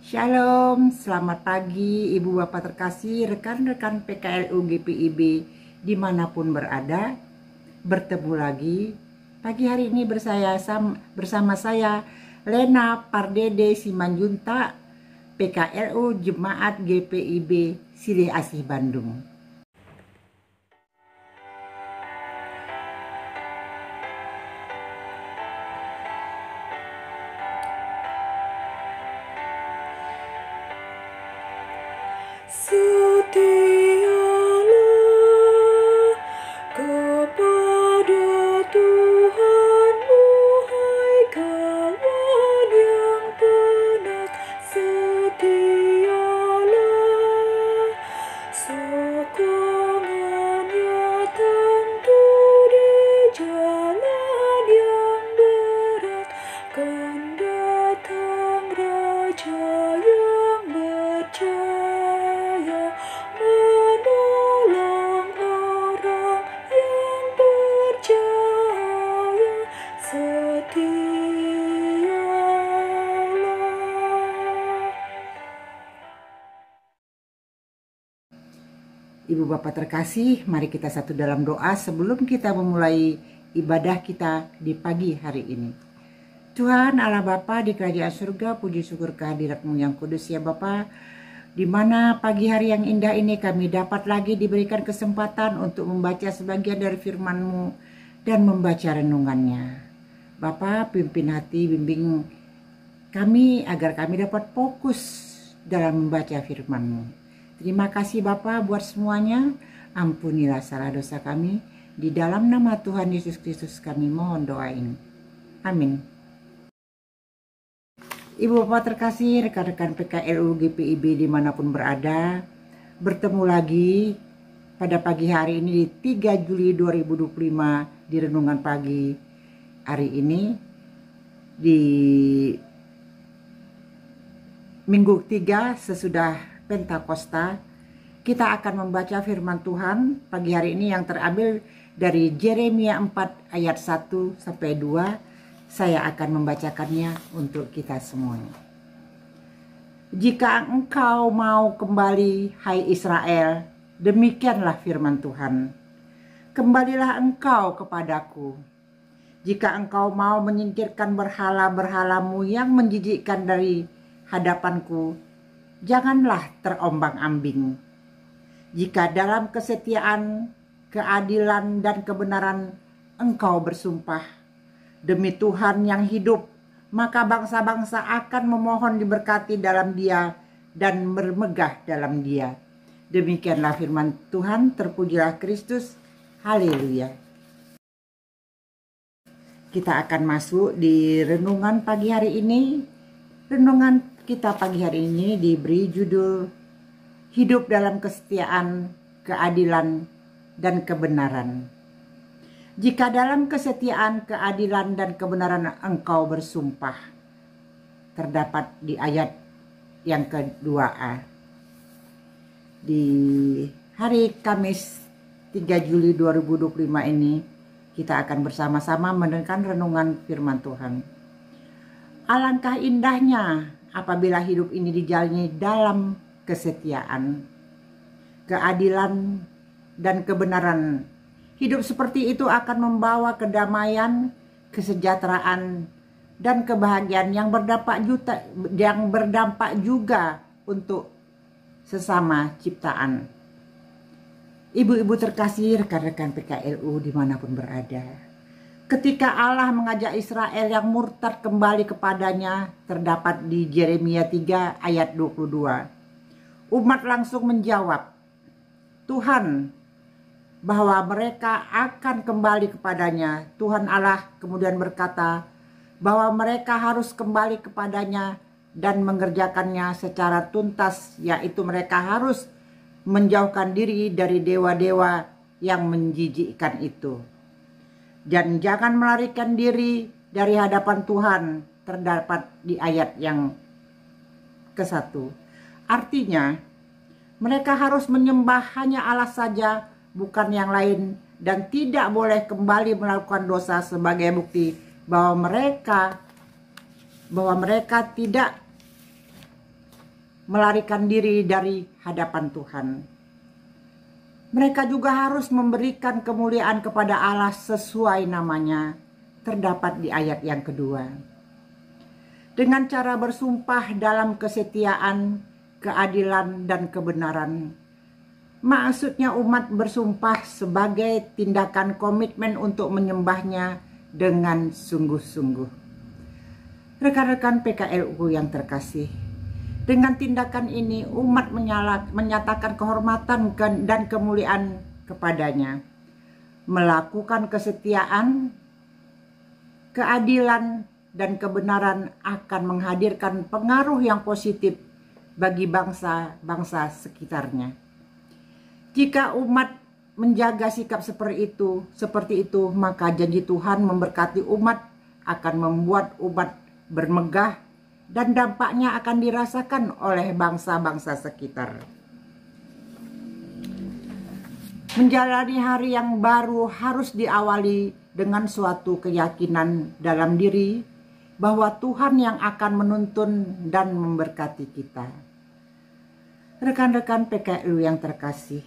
Shalom, selamat pagi Ibu Bapak terkasih, rekan-rekan PKLU GPIB dimanapun berada. Bertemu lagi pagi hari ini bersama saya Lena Pardede Simanjuntak, PKLU Jemaat GPIB Sile Asih Bandung. Setialah kepada Tuhanmu, hai kawan yang penat. Setialah sokongannya tentu di jalan yang berat. Kan datang Raja yang berjaya, menolong orang yang percaya. Setialah. Ibu Bapak terkasih, mari kita satu dalam doa sebelum kita memulai ibadah kita di pagi hari ini. Tuhan Allah Bapa di kerajaan surga, puji syukur kehadirat-Mu yang kudus ya Bapa, di mana pagi hari yang indah ini kami dapat lagi diberikan kesempatan untuk membaca sebagian dari firman-Mu dan membaca renungannya. Bapa, pimpin hati, bimbing kami agar kami dapat fokus dalam membaca firman-Mu. Terima kasih Bapa buat semuanya, ampunilah salah dosa kami, di dalam nama Tuhan Yesus Kristus kami mohon doa ini. Amin. Ibu Bapak terkasih, rekan-rekan PKLU GPIB dimanapun berada, bertemu lagi pada pagi hari ini di 3 Juli 2025 di Renungan Pagi hari ini di Minggu 3 sesudah Pentakosta. Kita akan membaca firman Tuhan pagi hari ini yang terambil dari Yeremia 4 ayat 1 sampai 2. Saya akan membacakannya untuk kita semuanya. Jika engkau mau kembali, hai Israel, demikianlah firman Tuhan. Kembalilah engkau kepadaku. Jika engkau mau menyingkirkan berhala-berhalamu yang menjijikkan dari hadapanku, janganlah terombang-ambing. Jika dalam kesetiaan, keadilan, dan kebenaran engkau bersumpah, demi Tuhan yang hidup, maka bangsa-bangsa akan memohon diberkati dalam Dia dan bermegah dalam Dia. Demikianlah firman Tuhan, terpujilah Kristus. Haleluya. Kita akan masuk di renungan pagi hari ini. Renungan kita pagi hari ini diberi judul Hidup dalam Kesetiaan, Keadilan, dan Kebenaran. Jika dalam kesetiaan, keadilan, dan kebenaran engkau bersumpah, terdapat di ayat yang kedua-a. Di hari Kamis 3 Juli 2025 ini, kita akan bersama-sama mendengarkan renungan firman Tuhan. Alangkah indahnya apabila hidup ini dijalani dalam kesetiaan, keadilan, dan kebenaran. Hidup seperti itu akan membawa kedamaian, kesejahteraan, dan kebahagiaan yang berdampak juga untuk sesama ciptaan. Ibu-ibu terkasih, rekan-rekan PKLU dimanapun berada. Ketika Allah mengajak Israel yang murtad kembali kepadanya, terdapat di Yeremia 3 ayat 22. Umat langsung menjawab, Tuhan, bahwa mereka akan kembali kepadanya. Tuhan Allah kemudian berkata bahwa mereka harus kembali kepadanya dan mengerjakannya secara tuntas, yaitu mereka harus menjauhkan diri dari dewa-dewa yang menjijikkan itu. Dan jangan melarikan diri dari hadapan Tuhan, terdapat di ayat yang ke-1. Artinya, mereka harus menyembah hanya Allah saja, bukan yang lain, dan tidak boleh kembali melakukan dosa sebagai bukti bahwa mereka tidak melarikan diri dari hadapan Tuhan. Mereka juga harus memberikan kemuliaan kepada Allah sesuai namanya, terdapat di ayat yang kedua. Dengan cara bersumpah dalam kesetiaan, keadilan, dan kebenaran. Maksudnya umat bersumpah sebagai tindakan komitmen untuk menyembahnya dengan sungguh-sungguh. Rekan-rekan PKLU yang terkasih, dengan tindakan ini umat menyatakan kehormatan dan kemuliaan kepadanya, melakukan kesetiaan, keadilan, dan kebenaran akan menghadirkan pengaruh yang positif bagi bangsa-bangsa sekitarnya. Jika umat menjaga sikap seperti itu, maka janji Tuhan memberkati umat akan membuat umat bermegah dan dampaknya akan dirasakan oleh bangsa-bangsa sekitar. Menjalani hari yang baru harus diawali dengan suatu keyakinan dalam diri bahwa Tuhan yang akan menuntun dan memberkati kita. Rekan-rekan PKLU yang terkasih,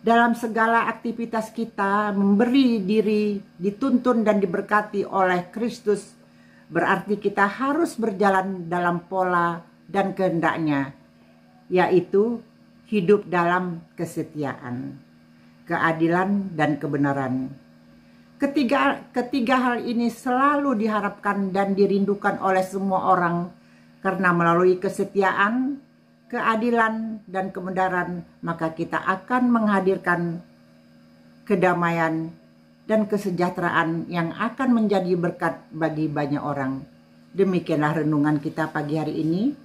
dalam segala aktivitas kita memberi diri dituntun dan diberkati oleh Kristus, berarti kita harus berjalan dalam pola dan kehendaknya, yaitu hidup dalam kesetiaan, keadilan, dan kebenaran. Ketiga hal ini selalu diharapkan dan dirindukan oleh semua orang, karena melalui kesetiaan, keadilan, dan kebenaran, maka kita akan menghadirkan kedamaian dan kesejahteraan yang akan menjadi berkat bagi banyak orang. Demikianlah renungan kita pagi hari ini.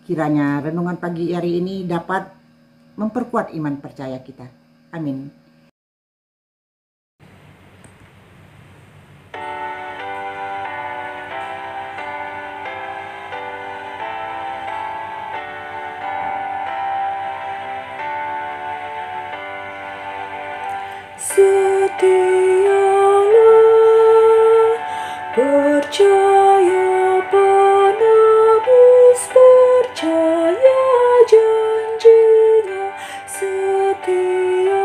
Kiranya renungan pagi hari ini dapat memperkuat iman percaya kita. Amin. Setialah, percaya penebus, percaya janjinya. Setialah,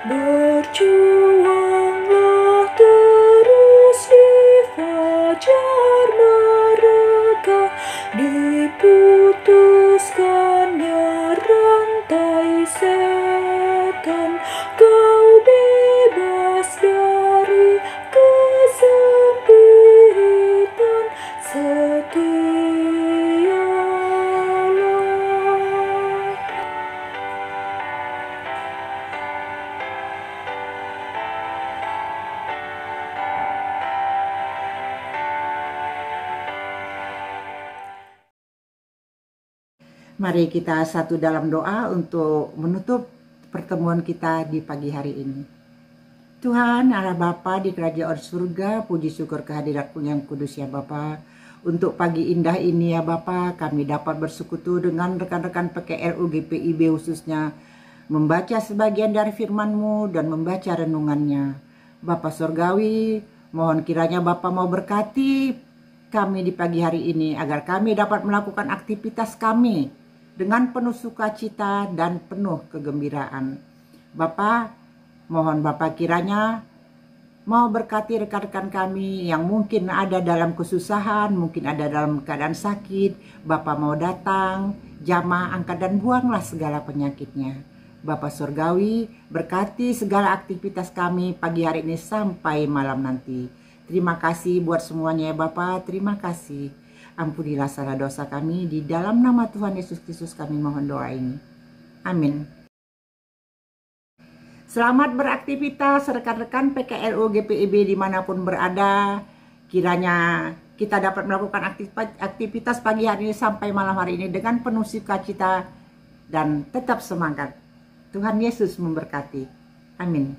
berjuanglah terus di fajar mereka, diputuskannya rantai setan, kau bebas dari kesempitan. Setialah. Mari kita satu dalam doa untuk menutup pertemuan kita di pagi hari ini. Tuhan Allah Bapa di kerajaan surga, puji syukur kehadirat-Mu yang kudus ya Bapa. Untuk pagi indah ini ya Bapa, kami dapat bersekutu dengan rekan-rekan PKLU GPIB khususnya, membaca sebagian dari firman-Mu dan membaca renungannya. Bapa Surgawi, mohon kiranya Bapa mau berkati kami di pagi hari ini, agar kami dapat melakukan aktivitas kami dengan penuh sukacita dan penuh kegembiraan. Bapa, mohon Bapa kiranya mau berkati rekan-rekan kami yang mungkin ada dalam kesusahan, mungkin ada dalam keadaan sakit. Bapa mau datang, jamah, angkat, dan buanglah segala penyakitnya. Bapa Surgawi, berkati segala aktivitas kami pagi hari ini sampai malam nanti. Terima kasih buat semuanya ya Bapa, terima kasih. Ampunilah salah dosa kami, di dalam nama Tuhan Yesus Kristus kami mohon doa ini. Amin. Selamat beraktivitas rekan-rekan PKLU GPIB dimanapun berada. Kiranya kita dapat melakukan aktivitas pagi hari ini sampai malam hari ini dengan penuh sukacita dan tetap semangat. Tuhan Yesus memberkati. Amin.